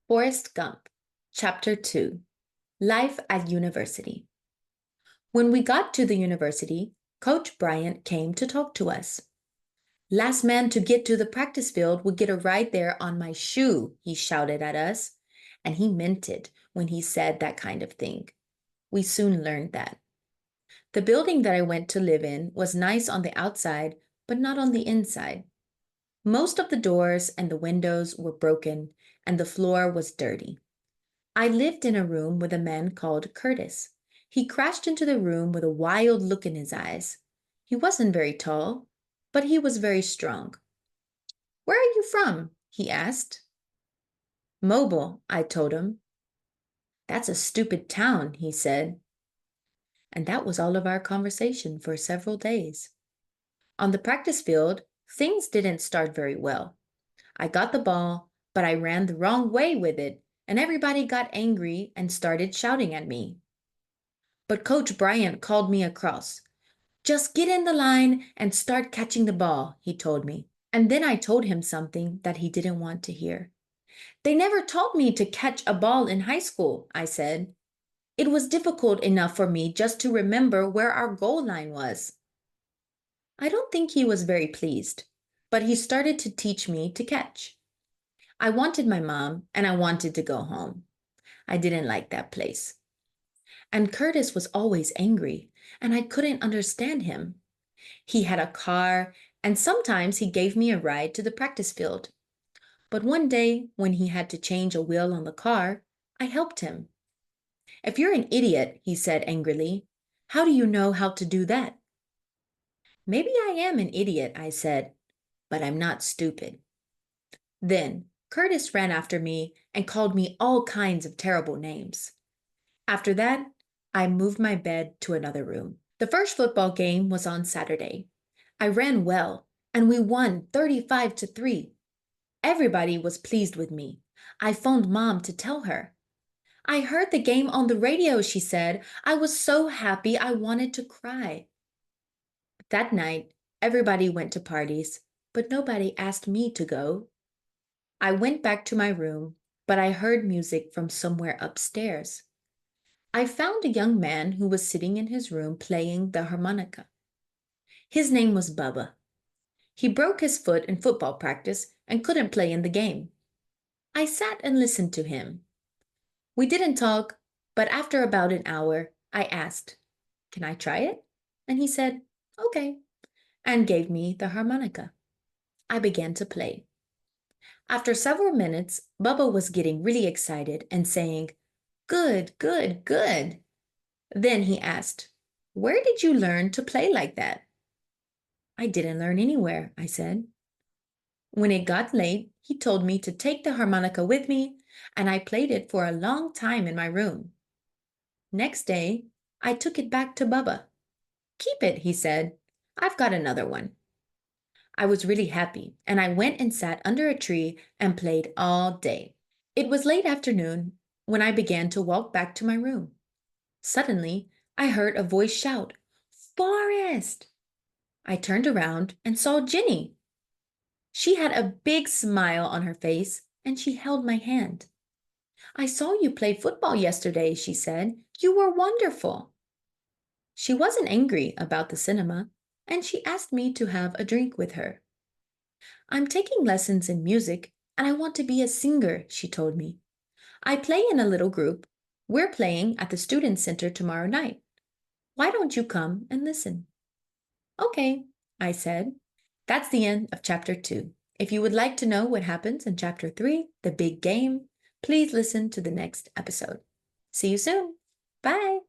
Forrest Gump, Chapter 2, Life at University. When we got to the university, Coach Bryant came to talk to us. Last man to get to the practice field would get a ride there on my shoe, he shouted at us. And he meant it when he said that kind of thing. We soon learned that. The building that I went to live in was nice on the outside, but not on the inside. Most of the doors and the windows were broken, and the floor was dirty. I lived in a room with a man called Curtis. He crashed into the room with a wild look in his eyes. He wasn't very tall, but he was very strong. "Where are you from?" he asked. "Mobile," I told him. "That's a stupid town," he said. And that was all of our conversation for several days. On the practice field, things didn't start very well. I got the ball, but I ran the wrong way with it, and everybody got angry and started shouting at me. But Coach Bryant called me across. "Just get in the line and start catching the ball," he told me. And then I told him something that he didn't want to hear. "They never taught me to catch a ball in high school," I said. "It was difficult enough for me just to remember where our goal line was." I don't think he was very pleased, but he started to teach me to catch. I wanted my mom and I wanted to go home. I didn't like that place. And Curtis was always angry, and I couldn't understand him. He had a car, and sometimes he gave me a ride to the practice field. But one day, when he had to change a wheel on the car, I helped him. "If you're an idiot," he said angrily, "how do you know how to do that?" "Maybe I am an idiot," I said, "but I'm not stupid." Then Curtis ran after me and called me all kinds of terrible names. After that, I moved my bed to another room. The first football game was on Saturday. I ran well, and we won 35-3. Everybody was pleased with me. I phoned Mom to tell her. "I heard the game on the radio," she said. "I was so happy I wanted to cry." That night, everybody went to parties, but nobody asked me to go. I went back to my room, but I heard music from somewhere upstairs. I found a young man who was sitting in his room playing the harmonica. His name was Bubba. He broke his foot in football practice and couldn't play in the game. I sat and listened to him. We didn't talk, but after about an hour, I asked, "Can I try it?" And he said, "Okay," and gave me the harmonica. I began to play. After several minutes, Bubba was getting really excited and saying, "Good, good, good." Then he asked, "Where did you learn to play like that?" "I didn't learn anywhere," I said. When it got late, he told me to take the harmonica with me, and I played it for a long time in my room. Next day, I took it back to Bubba. "Keep it," he said. "I've got another one." I was really happy, and I went and sat under a tree and played all day. It was late afternoon when I began to walk back to my room. Suddenly, I heard a voice shout, "Forrest!" I turned around and saw Ginny. She had a big smile on her face, and she held my hand. "I saw you play football yesterday," she said. "You were wonderful." She wasn't angry about the cinema, and she asked me to have a drink with her. "I'm taking lessons in music, and I want to be a singer," she told me. "I play in a little group. We're playing at the Student Center tomorrow night. Why don't you come and listen?" "Okay," I said. That's the end of Chapter 2. If you would like to know what happens in Chapter 3, the big game, please listen to the next episode. See you soon. Bye.